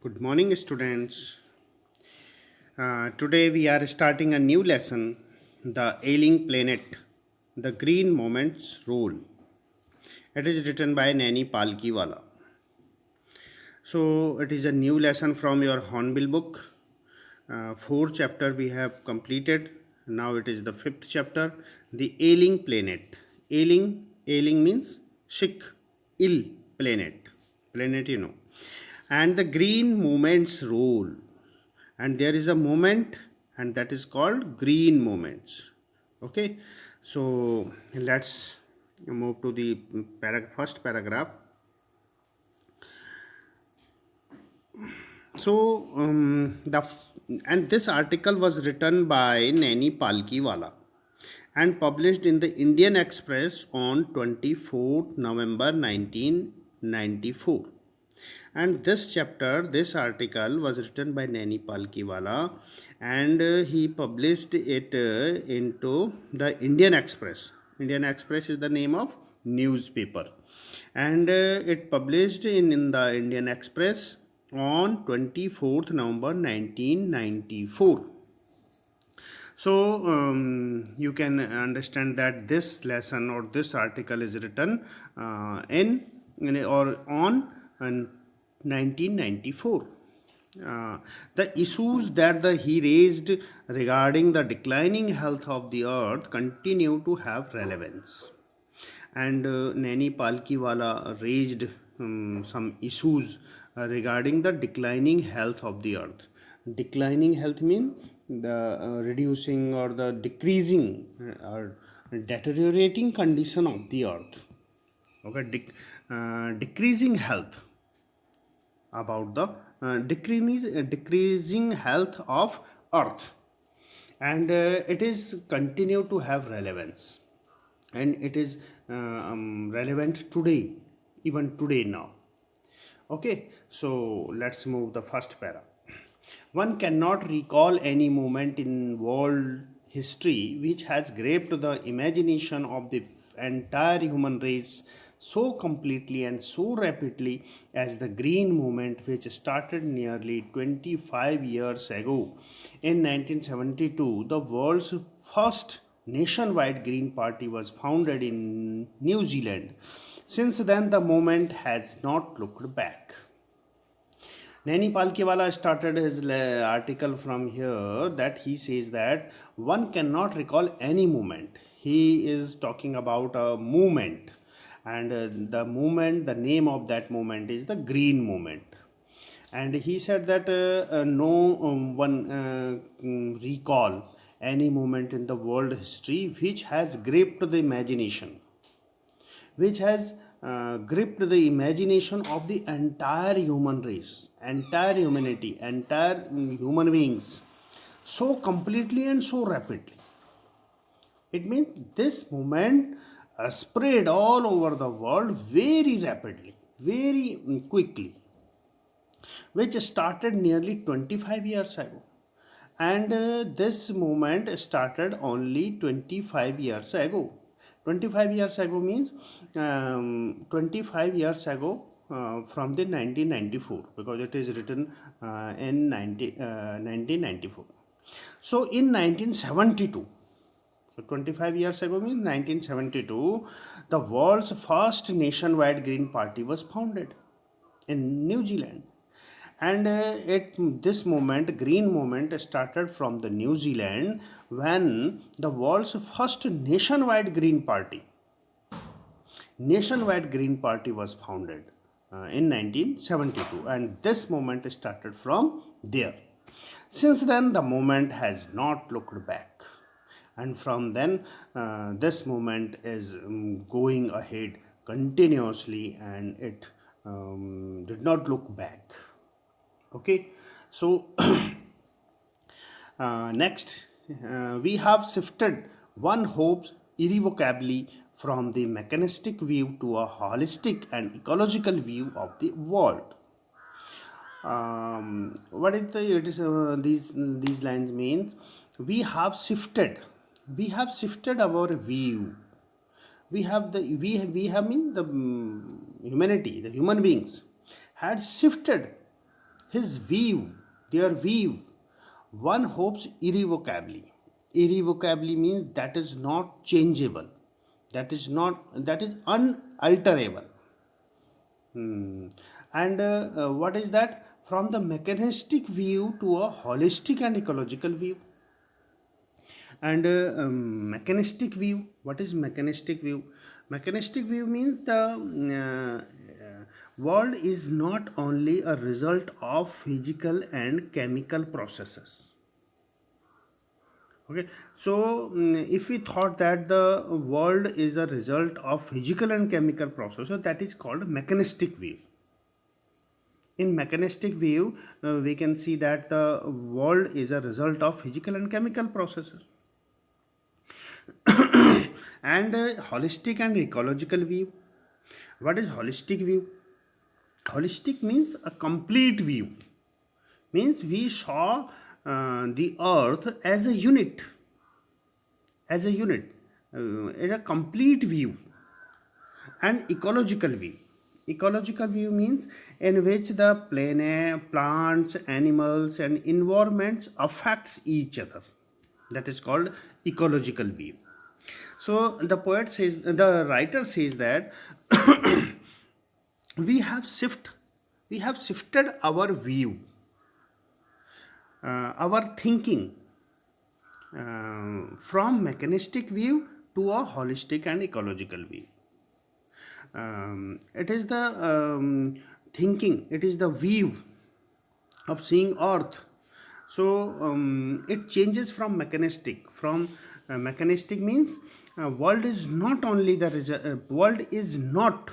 Good morning, students. Today we are starting a new lesson, The Ailing Planet, The Green Moment's Role. It is written by Naini Palkiwala. So, it is a new lesson from your Hornbill book. Fourth chapter we have completed. Now it is the fifth chapter, The Ailing Planet. Ailing means sick, ill planet. Planet, you know. And the green moment's role, and there is a moment and that is called green moments. Okay, so let's move to the first paragraph. So and this article was written by Naini Palkiwala and published in the Indian Express on 24th November 1994. And this article was written by Naini Palkiwala and he published it into the Indian Express. Indian Express is the name of newspaper, and it published in the Indian Express on 24th November 1994. So you can understand that this lesson or this article is written in or on 1994. The issues that he raised regarding the declining health of the earth continue to have relevance. And Naini Palkiwala raised some issues regarding the declining health of the earth. Declining health means the reducing or the decreasing or deteriorating condition of the earth. Okay, decreasing health, about the decreasing health of earth, and it is continue to have relevance, and it is relevant today, even today now. Okay, so let's move the first para. One cannot recall any moment in world history which has gripped the imagination of the entire human race so completely and so rapidly as the green movement, which started nearly 25 years ago. In 1972, the world's first nationwide Green Party was founded in New Zealand. Since then, the movement has not looked back. Naini Palkiwala started his article from here that he says that one cannot recall any movement. He is talking about a movement, and the name of that movement is the Green Movement. And he said that no one recall any moment in the world history which has gripped the imagination, which has gripped the imagination of the entire human race, entire humanity, entire human beings so completely and so rapidly. It means this movement spread all over the world very rapidly, very quickly, which started nearly 25 years ago. And this movement started only 25 years ago. 25 years ago means 25 years ago from the 1994, because it is written in 1994. So in 1972, so 25 years ago means 1972, the world's first nationwide Green Party was founded in New Zealand. And this movement, Green Movement, started from the New Zealand when the world's first nationwide Green Party was founded in 1972, and this movement started from there. Since then, the movement has not looked back, and from then, this movement is going ahead continuously, and it did not look back. Okay, so next we have shifted one hopes irrevocably from the mechanistic view to a holistic and ecological view of the world. What is these lines means? We have shifted our view. We have mean the humanity, the human beings had shifted his view, their view, one hopes irrevocably. Irrevocably means that is not changeable, that is unalterable. And what is that? From the mechanistic view to a holistic and ecological view. And mechanistic view, what is mechanistic view? Mechanistic view means the world is not only a result of physical and chemical processes. Okay, so if we thought that the world is a result of physical and chemical processes, that is called mechanistic view. In mechanistic view, we can see that the world is a result of physical and chemical processes. And holistic and ecological view. What is holistic view? Holistic means a complete view. Means we saw the earth as a unit, in a complete view. And ecological view. Ecological view means in which the planet, plants, animals, and environments affects each other. That is called ecological view. So the writer says that we have shifted our view, our thinking, from mechanistic view to a holistic and ecological view. It is the thinking, it is the view of seeing earth. So it changes from mechanistic. Mechanistic means world is not only world is not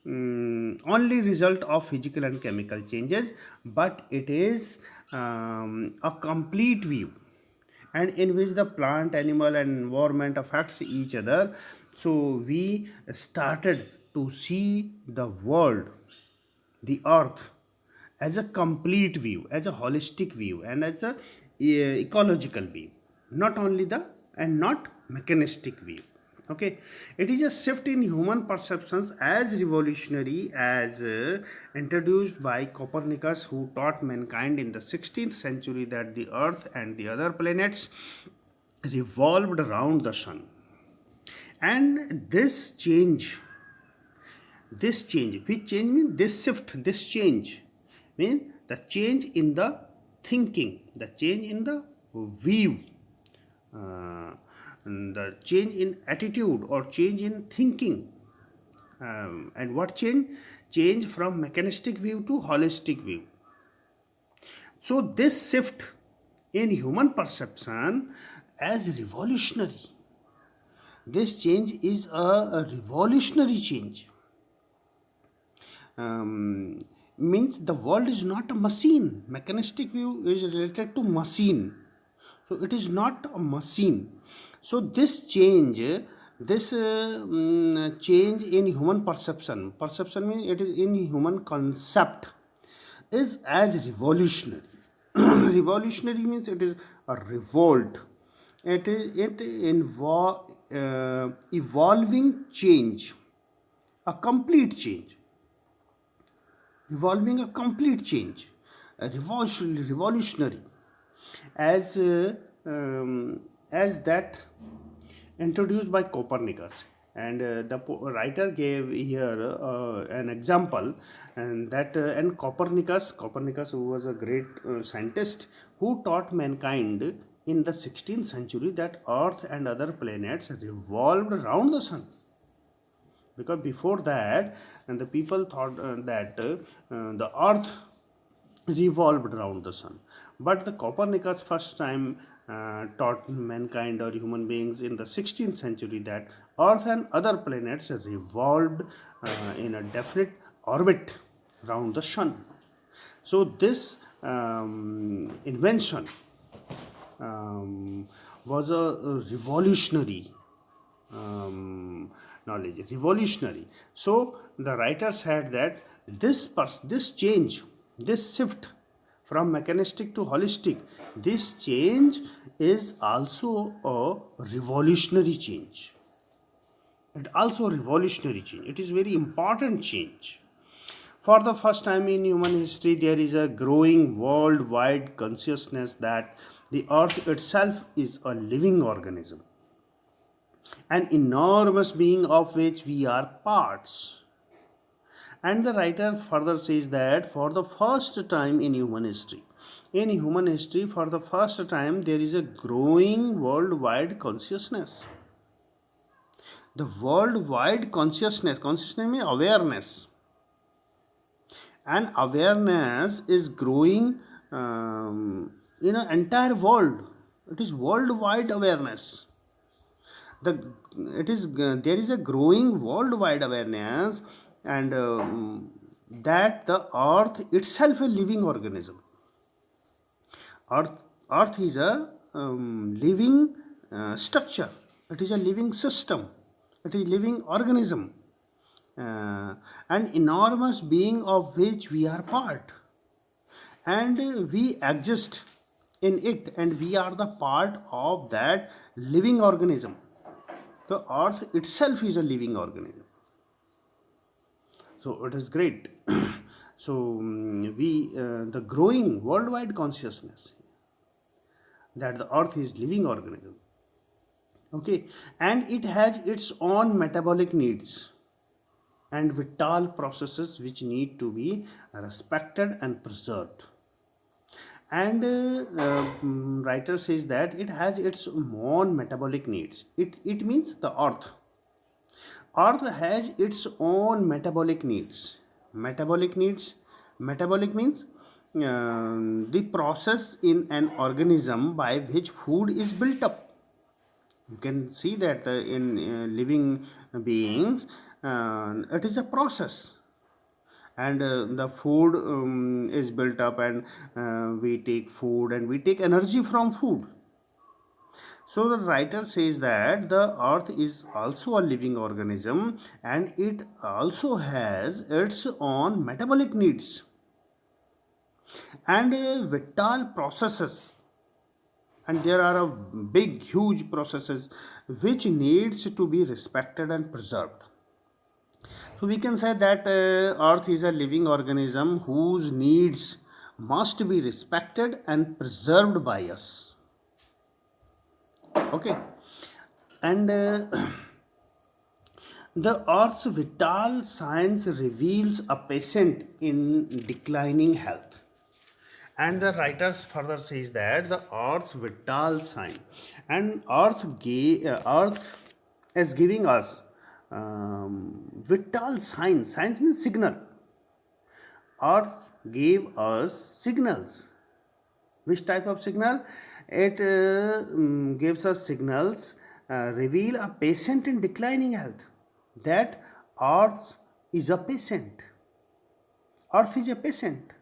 only result of physical and chemical changes, but it is a complete view, and in which the plant, animal, and environment affects each other. So we started to see the world, the earth, as a complete view, as a holistic view, and as a ecological view, not only the and not mechanistic view. Okay, it is a shift in human perceptions as revolutionary as introduced by Copernicus, who taught mankind in the 16th century that the earth and the other planets revolved around the sun. And this change, which change means this shift, this change means the change in the thinking, the change in the view, the change in attitude or change in thinking. And what change? Change from mechanistic view to holistic view. So this shift in human perception as revolutionary, this change is a revolutionary change. Means the world is not a machine. Mechanistic view is related to machine, so it is not a machine. So this change, change in human perception means it is in human concept, is as revolutionary. Revolutionary means it is a revolt. It evolving change, a complete change, evolving a complete change, a revolutionary, as that introduced by Copernicus. And the writer gave here an example, and and Copernicus, who was a great scientist, who taught mankind in the 16th century that earth and other planets revolved around the sun. Because before that, and the people thought that the earth revolved around the sun, but the Copernicus first time taught mankind or human beings in the 16th century that earth and other planets revolved in a definite orbit around the sun. So this invention was a revolutionary knowledge, revolutionary. So the writer said that this change, this shift from mechanistic to holistic, this change is also a revolutionary change. It also a revolutionary change. It is very important change. For the first time in human history, there is a growing worldwide consciousness that the earth itself is a living organism, an enormous being of which we are parts. And the writer further says that for the first time in human history, for the first time, there is a growing worldwide consciousness. The worldwide consciousness means awareness, and awareness is growing in an entire world. It is worldwide awareness. There is a growing worldwide awareness, and that the earth itself a living organism. Earth is a living structure. It is a living system. It is a living organism, an enormous being of which we are part, and we exist in it, and we are the part of that living organism. The earth itself is a living organism. So it is great. So the growing worldwide consciousness that the earth is living organism. Okay, and it has its own metabolic needs and vital processes which need to be respected and preserved. And writer says that it has its own metabolic needs. It means the earth has its own metabolic needs. Metabolic means the process in an organism by which food is built up. You can see that in living beings, it is a process, and the food is built up, and we take food and we take energy from food. So the writer says that the earth is also a living organism, and it also has its own metabolic needs and vital processes, and there are a big huge processes which needs to be respected and preserved. So we can say that earth is a living organism whose needs must be respected and preserved by us. Okay, and the earth's vital signs reveals a patient in declining health. And the writers further says that the earth's vital sign, and earth is giving us vital signs. Signs means signal. Earth gave us signals. Which type of signal? It gives us signals, reveal a patient in declining health. That earth is a patient. Earth is a patient,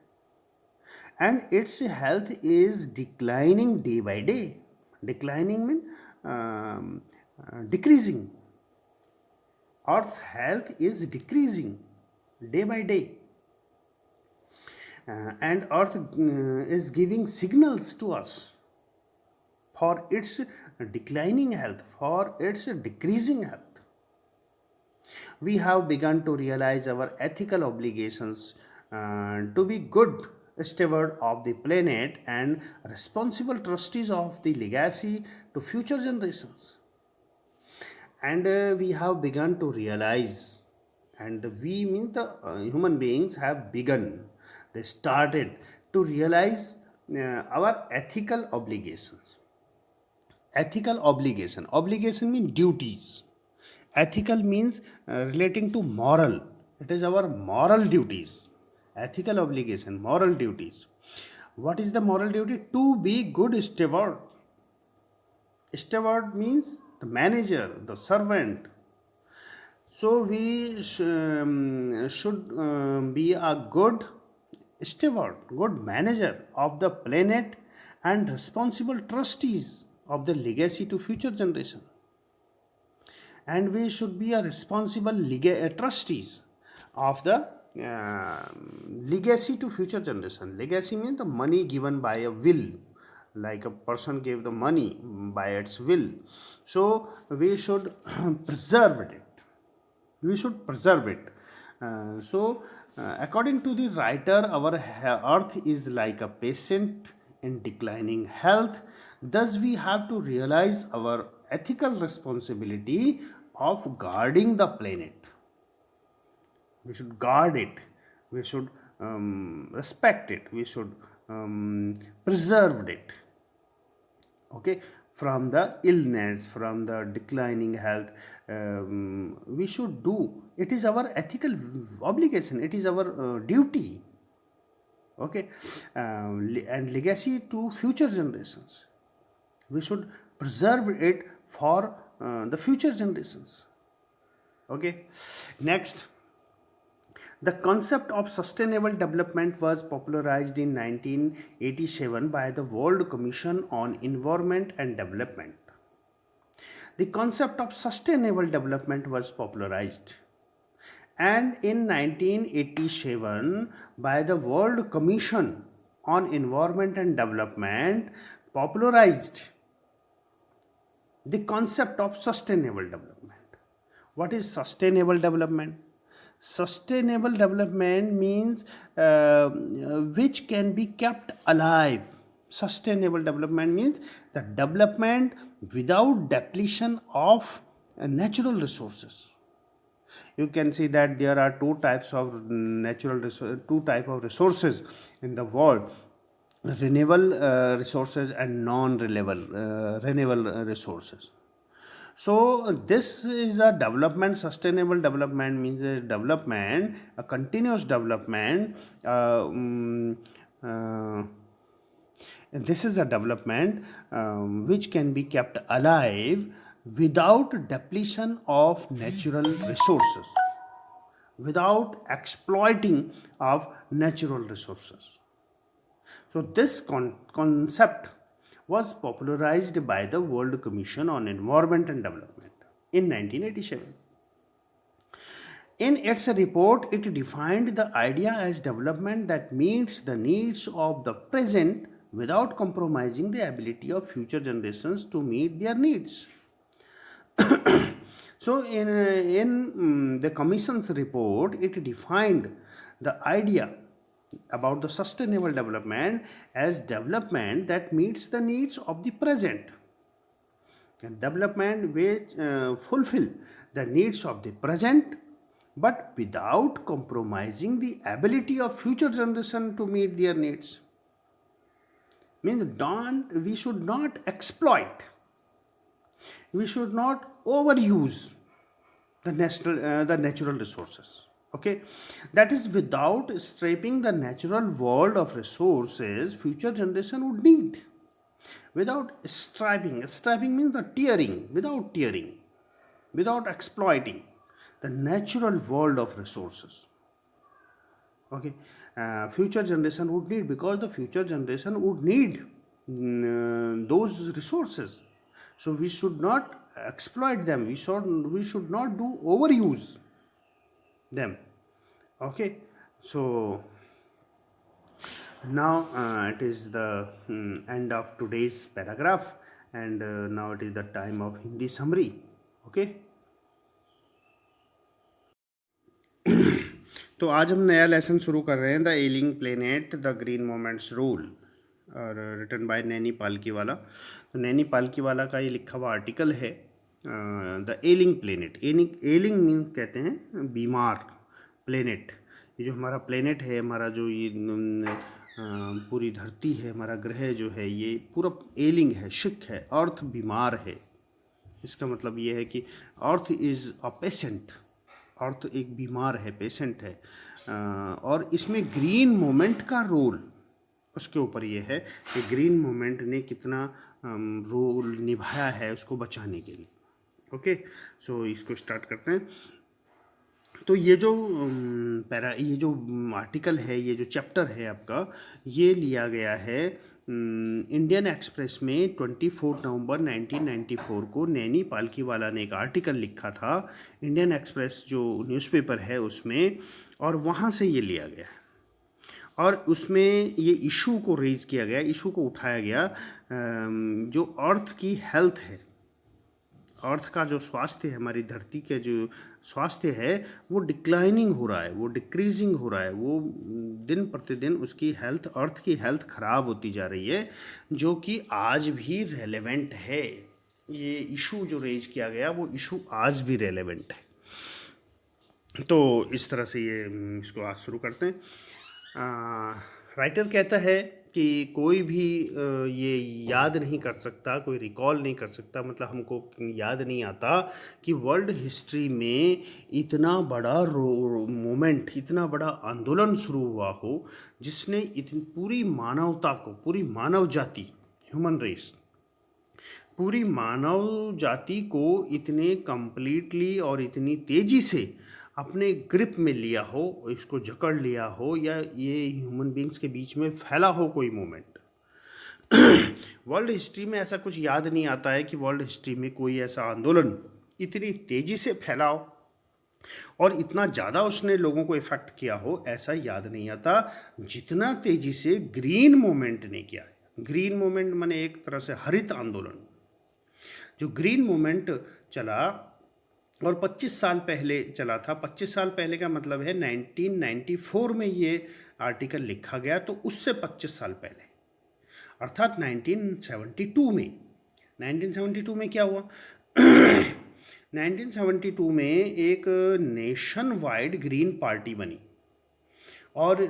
and its health is declining day by day. Declining means decreasing. Earth's health is decreasing day by day, and earth is giving signals to us for its declining health, for its decreasing health. We have begun to realize our ethical obligations to be good steward of the planet and responsible trustees of the legacy to future generations. And we have begun to realize, and the we means the human beings have begun, they started to realize our ethical obligations. Obligation means duties. Ethical means relating to moral. It is our moral duties. Ethical obligation, moral duties. What is the moral duty? To be good steward. Steward means the manager, the servant. So we should be a good steward, good manager of the planet and responsible trustees of the legacy to future generation. And we should be a responsible trustees of the legacy to future generation. Legacy means the money given by a will, like a person gave the money by its will. So we should preserve it. We should preserve it. So According to the writer, our earth is like a patient in declining health. Thus, we have to realize our ethical responsibility of guarding the planet. We should guard it. We should respect it. We should preserve it. Okay, from the illness, from the declining health. We should do it. Is our ethical obligation. It is our duty. Okay, and legacy to future generations. We should preserve it for the future generations. Okay, next, the concept of sustainable development was popularized in 1987 by the World Commission on Environment and Development. The concept of sustainable development was popularized, and in 1987 by the World Commission on Environment and Development popularized the concept of sustainable development. What is sustainable development? Sustainable development means which can be kept alive. Sustainable development means the development without depletion of natural resources. You can see that there are two types of resources in the world: renewable resources and renewable resources. So this is a development. Sustainable development means a development, a continuous development. This is a development which can be kept alive without depletion of natural resources, without exploiting of natural resources. So this concept was popularized by the World Commission on Environment and Development in 1987. In its report, it defined the idea as development that meets the needs of the present without compromising the ability of future generations to meet their needs. So in the Commission's report, it defined the idea about the sustainable development as development that meets the needs of the present, and development which fulfill the needs of the present but without compromising the ability of future generation to meet their needs. Means we should not exploit, we should not overuse the natural resources. Okay, that is without stripping the natural world of resources future generation would need. Without stripping means the tearing, without exploiting the natural world of resources. Okay, future generation would need, because the future generation would need those resources. So we should not exploit them. We should not do overuse them. Okay, so now it is the end of today's paragraph, and now it is the time of Hindi summary. Okay, तो आज हम नया lesson शुरू कर रहे हैं, the ailing planet the green moments rule, और written by Naini Palkhivala. तो नैनी पालकीवाला का ये लिखा हुआ आर्टिकल है, द एलिंग प्लेनेट. एलिंग मीन कहते हैं बीमार. प्लेनेट, ये जो हमारा प्लेनेट है, हमारा जो ये पूरी धरती है, हमारा ग्रह जो है, ये पूरा एलिंग है, सिक है. अर्थ बीमार है. इसका मतलब ये है कि अर्थ इज़ अ पेशेंट. अर्थ एक बीमार है, पेशेंट है. और इसमें ग्रीन मोमेंट का रोल, उसके ऊपर ये है कि ग्रीन मोमेंट ने कितना रोल निभाया है उसको बचाने के लिए. ओके, सो इसको स्टार्ट करते हैं. तो ये जो आर्टिकल है, ये जो चैप्टर है आपका, ये लिया गया है इंडियन एक्सप्रेस में 24 नवंबर 1994 को. नैनी पालकीवाला ने एक आर्टिकल लिखा था, इंडियन एक्सप्रेस जो न्यूज़पेपर है उसमें, और वहाँ से ये लिया गया और उसमें ये इशू को रेज़ किया गया, इशू को उठाया गया, जो अर्थ की हेल्थ है, अर्थ का जो स्वास्थ्य है, हमारी धरती के जो स्वास्थ्य है वो डिक्लाइनिंग हो रहा है, वो डिक्रीजिंग हो रहा है, वो दिन प्रतिदिन उसकी हेल्थ, अर्थ की हेल्थ खराब होती जा रही है, जो कि आज भी रेलेवेंट है। ये इशू जो रेज किया गया वो इशू आज भी रेलेवेंट है। तो इस तरह से ये इसको आज शुरू करते हैं। राइटर कहता है कि कोई भी ये याद नहीं कर सकता, कोई रिकॉल नहीं कर सकता, मतलब हमको याद नहीं आता कि वर्ल्ड हिस्ट्री में इतना बड़ा मोमेंट, इतना बड़ा आंदोलन शुरू हुआ हो जिसने इतनी पूरी मानवता को, पूरी मानव जाति, ह्यूमन रेस, पूरी मानव जाति को इतने कंप्लीटली और इतनी तेज़ी से अपने ग्रिप में लिया हो, इसको जकड़ लिया हो, या ये ह्यूमन बींग्स के बीच में फैला हो कोई मोमेंट। वर्ल्ड हिस्ट्री में ऐसा कुछ याद नहीं आता है कि वर्ल्ड हिस्ट्री में कोई ऐसा आंदोलन इतनी तेज़ी से फैला हो और इतना ज़्यादा उसने लोगों को इफ़ेक्ट किया हो, ऐसा याद नहीं आता जितना तेज़ी से ग्रीन मूवमेंट ने किया है। ग्रीन मूवमेंट माने एक तरह से हरित आंदोलन। जो ग्रीन मूवमेंट चला और 25 साल पहले चला था, 25 साल पहले का मतलब है 1994 में ये आर्टिकल लिखा गया, तो उससे 25 साल पहले अर्थात 1972 में। 1972 में क्या हुआ? 1972 में एक नेशन वाइड ग्रीन पार्टी बनी और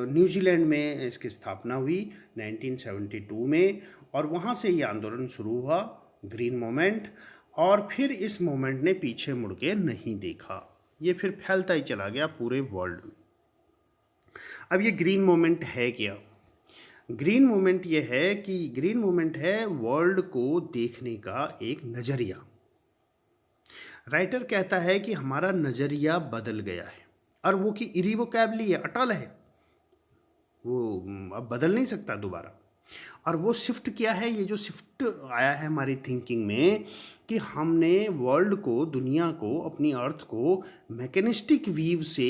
न्यूजीलैंड में इसकी स्थापना हुई 1972 में, और वहाँ से ये आंदोलन शुरू हुआ, ग्रीन मूवमेंट। और फिर इस मूवमेंट ने पीछे मुड़ के नहीं देखा, ये फिर फैलता ही चला गया पूरे वर्ल्ड में। अब ये ग्रीन मूवमेंट है क्या? ग्रीन मूवमेंट ये है कि ग्रीन मूवमेंट है वर्ल्ड को देखने का एक नज़रिया। राइटर कहता है कि हमारा नज़रिया बदल गया है, और वो कि इरिवोकेबली है, अटल है, वो अब बदल नहीं सकता दोबारा। और वो शिफ्ट क्या है? ये जो शिफ्ट आया है हमारी थिंकिंग में कि हमने वर्ल्ड को, दुनिया को, अपनी अर्थ को मैकेनिस्टिक व्यू से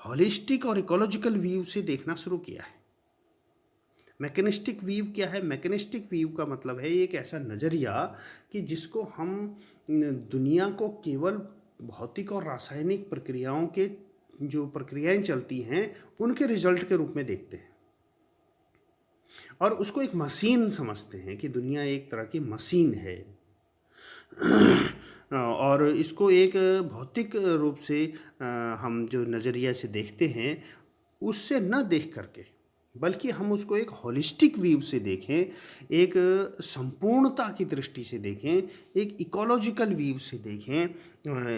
होलिस्टिक और इकोलॉजिकल व्यू से देखना शुरू किया है। मैकेनिस्टिक व्यू क्या है? मैकेनिस्टिक व्यू का मतलब है एक ऐसा नज़रिया कि जिसको हम दुनिया को केवल भौतिक और रासायनिक प्रक्रियाओं के, जो प्रक्रियाएं चलती हैं उनके रिजल्ट के रूप में देखते हैं, और उसको एक मशीन समझते हैं कि दुनिया एक तरह की मशीन है। और इसको एक भौतिक रूप से हम जो नज़रिया से देखते हैं उससे न देख करके, बल्कि हम उसको एक होलिस्टिक व्यू से देखें, एक संपूर्णता की दृष्टि से देखें, एक इकोलॉजिकल व्यू से देखें।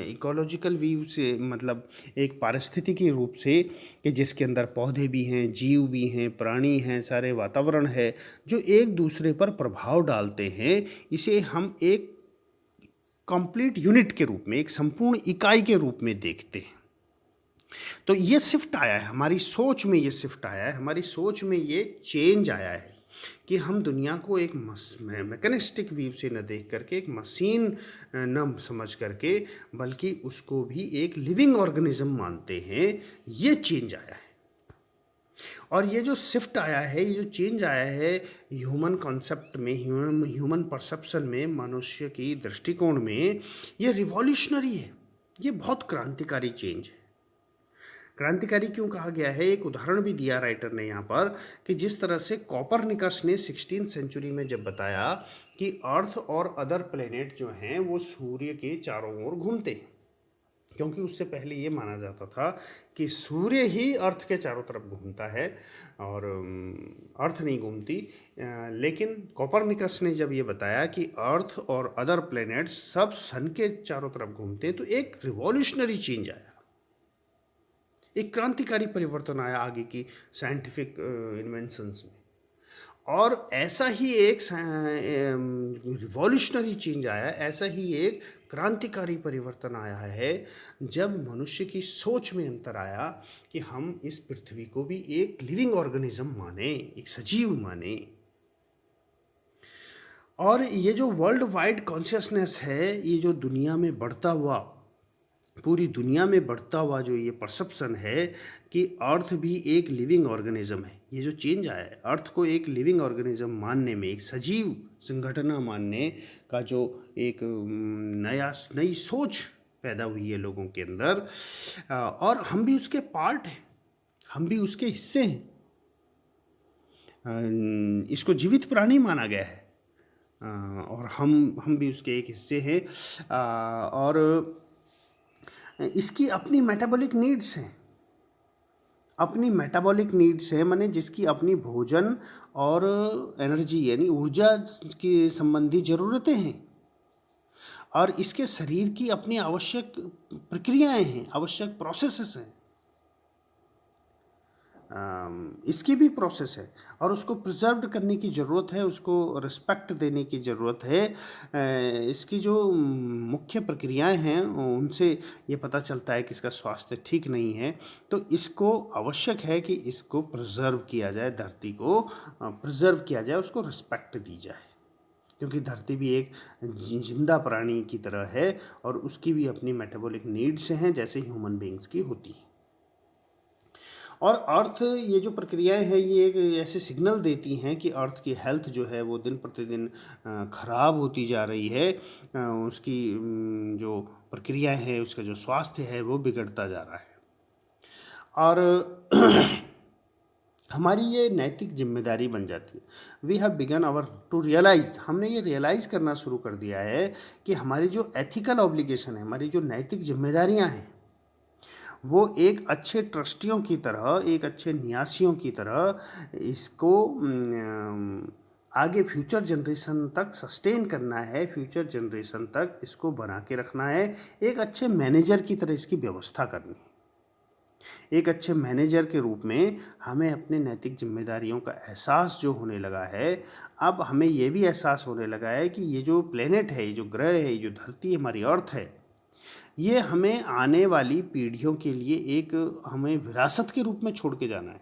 इकोलॉजिकल व्यू से मतलब एक पारिस्थितिकी रूप से कि जिसके अंदर पौधे भी हैं, जीव भी हैं, प्राणी हैं, सारे वातावरण है जो एक दूसरे पर प्रभाव डालते हैं। इसे हम एक कंप्लीट यूनिट के रूप में, एक संपूर्ण इकाई के रूप में देखते हैं। तो ये शिफ्ट आया है हमारी सोच में, ये शिफ्ट आया है हमारी सोच में, ये चेंज आया है कि हम दुनिया को एक मैकेनिस्टिक व्यू से न देख करके, एक मशीन न समझ करके, बल्कि उसको भी एक लिविंग ऑर्गेनिज्म मानते हैं। ये चेंज आया है। और ये जो शिफ्ट आया है, ये जो चेंज आया है ह्यूमन कॉन्सेप्ट में, ह्यूमन परसेप्शन में, मनुष्य की दृष्टिकोण में, ये रिवॉल्यूशनरी है, ये बहुत क्रांतिकारी चेंज है। क्रांतिकारी क्यों कहा गया है? एक उदाहरण भी दिया राइटर ने यहाँ पर कि जिस तरह से कॉपरनिकस ने 16th सेंचुरी में जब बताया कि अर्थ और अदर प्लेनेट जो हैं वो सूर्य के चारों ओर घूमते हैं, क्योंकि उससे पहले ये माना जाता था कि सूर्य ही अर्थ के चारों तरफ घूमता है और अर्थ नहीं घूमती। लेकिन कॉपरनिकस ने जब ये बताया कि अर्थ और अदर प्लेनेट्स सब सन के चारों तरफ घूमते हैं, तो एक रिवॉल्यूशनरी चेंज आया, एक क्रांतिकारी परिवर्तन आया आगे की साइंटिफिक इन्वेंशंस में। और ऐसा ही एक रिवॉल्यूशनरी चेंज आया, ऐसा ही एक क्रांतिकारी परिवर्तन आया है जब मनुष्य की सोच में अंतर आया कि हम इस पृथ्वी को भी एक लिविंग ऑर्गेनिज्म माने, एक सजीव माने। और ये जो वर्ल्ड वाइड कॉन्शियसनेस है, ये जो दुनिया में बढ़ता हुआ पूरी दुनिया में बढ़ता हुआ जो ये परसेप्शन है कि अर्थ भी एक लिविंग ऑर्गेनिज्म है, ये जो चेंज आया है अर्थ को एक लिविंग ऑर्गेनिज्म मानने में, एक सजीव संगठन मानने का जो एक नई सोच पैदा हुई है लोगों के अंदर, और हम भी उसके पार्ट हैं, हम भी उसके हिस्से हैं। इसको जीवित प्राणी माना गया है, और हम भी उसके एक हिस्से हैं, और इसकी अपनी मेटाबॉलिक नीड्स हैं, अपनी मेटाबॉलिक नीड्स है, माने जिसकी अपनी भोजन और एनर्जी यानी ऊर्जा की संबंधी ज़रूरतें हैं, और इसके शरीर की अपनी आवश्यक प्रक्रियाएं हैं, आवश्यक प्रोसेसेस हैं, इसकी भी प्रोसेस है, और उसको प्रिजर्व करने की ज़रूरत है, उसको रिस्पेक्ट देने की ज़रूरत है। इसकी जो मुख्य प्रक्रियाएं हैं उनसे ये पता चलता है कि इसका स्वास्थ्य ठीक नहीं है, तो इसको आवश्यक है कि इसको प्रिजर्व किया जाए, धरती को प्रिजर्व किया जाए, उसको रिस्पेक्ट दी जाए, क्योंकि धरती भी एक जिंदा प्राणी की तरह है और उसकी भी अपनी मेटाबॉलिक नीड्स हैं जैसे ह्यूमन बींग्स की होती है। और अर्थ ये जो प्रक्रियाएं हैं ये एक ऐसे सिग्नल देती हैं कि अर्थ की हेल्थ जो है वो दिन प्रतिदिन ख़राब होती जा रही है, उसकी जो प्रक्रियाएं हैं, उसका जो स्वास्थ्य है वो बिगड़ता जा रहा है। और हमारी ये नैतिक जिम्मेदारी बन जाती है। We have begun our to realise, हमने ये रियलाइज़ करना शुरू कर दिया है कि हमारी जो एथिकल ऑब्लिगेशन है, हमारी जो नैतिक जिम्मेदारियां हैं, वो एक अच्छे ट्रस्टियों की तरह, एक अच्छे न्यासियों की तरह इसको आगे फ्यूचर जनरेशन तक सस्टेन करना है, फ्यूचर जनरेशन तक इसको बना के रखना है, एक अच्छे मैनेजर की तरह इसकी व्यवस्था करनी है। एक अच्छे मैनेजर के रूप में हमें अपने नैतिक जिम्मेदारियों का एहसास जो होने लगा है, अब हमें ये भी एहसास होने लगा है कि ये जो प्लेनेट है, ये जो ग्रह है, ये जो धरती हमारी अर्थ है, ये हमें आने वाली पीढ़ियों के लिए एक हमें विरासत के रूप में छोड़ के जाना है,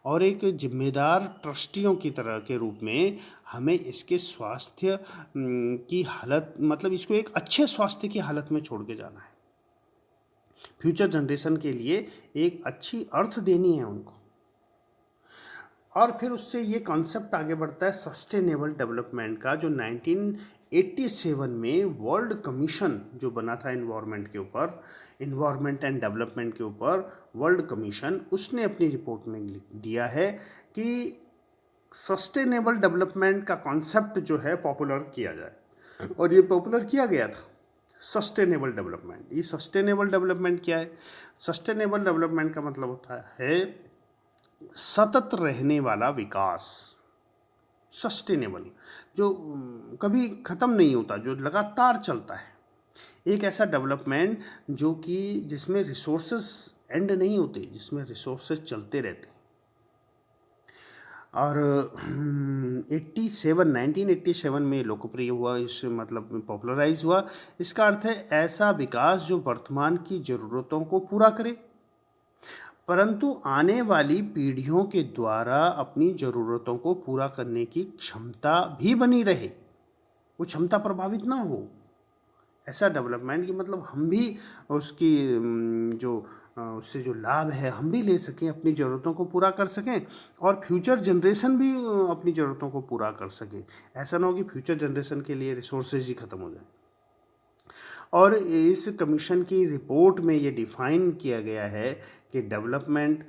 और एक जिम्मेदार ट्रस्टियों की तरह के रूप में हमें इसके स्वास्थ्य की हालत, मतलब इसको एक अच्छे स्वास्थ्य की हालत में छोड़ के जाना है। फ्यूचर जनरेशन के लिए एक अच्छी अर्थ देनी है उनको। और फिर उससे ये कॉन्सेप्ट आगे बढ़ता है सस्टेनेबल डेवलपमेंट का, जो 1987 में वर्ल्ड कमीशन जो बना था इन्वायरमेंट के ऊपर, इन्वायरमेंट एंड डेवलपमेंट के ऊपर वर्ल्ड कमीशन, उसने अपनी रिपोर्ट में दिया है कि सस्टेनेबल डेवलपमेंट का कॉन्सेप्ट जो है पॉपुलर किया जाए, और ये पॉपुलर किया गया था सस्टेनेबल डेवलपमेंट। ये सस्टेनेबल डेवलपमेंट क्या है? सस्टेनेबल डेवलपमेंट का मतलब होता है सतत रहने वाला विकास, सस्टेनेबल, जो कभी ख़त्म नहीं होता, जो लगातार चलता है, एक ऐसा डेवलपमेंट जो कि जिसमें रिसोर्सेस एंड नहीं होते, जिसमें रिसोर्सेस चलते रहते हैं। और 1987 में लोकप्रिय हुआ, इस मतलब पॉपुलराइज हुआ। इसका अर्थ है ऐसा विकास जो वर्तमान की ज़रूरतों को पूरा करे, परंतु आने वाली पीढ़ियों के द्वारा अपनी ज़रूरतों को पूरा करने की क्षमता भी बनी रहे, वो क्षमता प्रभावित ना हो। ऐसा डेवलपमेंट कि मतलब हम भी उसकी जो उससे जो लाभ है हम भी ले सकें, अपनी ज़रूरतों को पूरा कर सकें, और फ्यूचर जनरेशन भी अपनी ज़रूरतों को पूरा कर सके। ऐसा ना हो कि फ्यूचर जनरेशन के लिए रिसोर्सेज ही ख़त्म हो जाए। और इस कमीशन की रिपोर्ट में ये डिफ़ाइन किया गया है कि डेवलपमेंट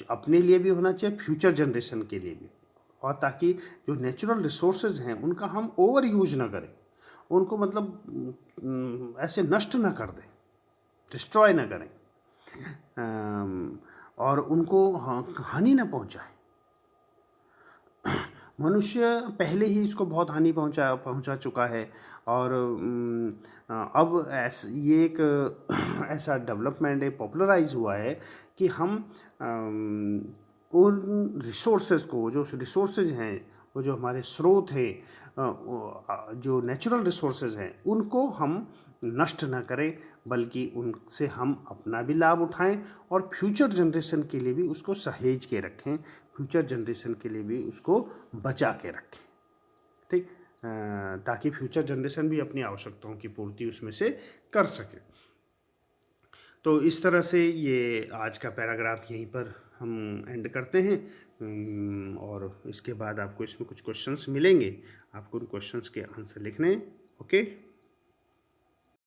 अपने लिए भी होना चाहिए, फ्यूचर जनरेशन के लिए भी, और ताकि जो नेचुरल रिसोर्सेज हैं उनका हम ओवर यूज ना करें, उनको मतलब ऐसे नष्ट ना कर दें, डिस्ट्रॉय ना करें, और उनको हानि ना पहुंचाएं। मनुष्य पहले ही इसको बहुत हानि पहुंचा चुका है, और अब ये एक ऐसा डेवलपमेंट पॉपुलराइज हुआ है कि हम उन रिसोर्सेज को, जो रिसोर्सेज हैं, वो जो हमारे स्रोत हैं, जो नेचुरल रिसोर्सेज हैं, उनको हम नष्ट ना करें, बल्कि उनसे हम अपना भी लाभ उठाएं और फ्यूचर जनरेशन के लिए भी उसको सहेज के रखें, फ्यूचर जनरेशन के लिए भी उसको बचा के रखें, ठीक, ताकि फ्यूचर जनरेशन भी अपनी आवश्यकताओं की पूर्ति उसमें से कर सके। तो इस तरह से ये आज का पैराग्राफ यहीं पर हम एंड करते हैं। और इसके बाद आपको इसमें कुछ क्वेश्चंस मिलेंगे, आपको उन क्वेश्चंस के आंसर लिखने हैं। ओके।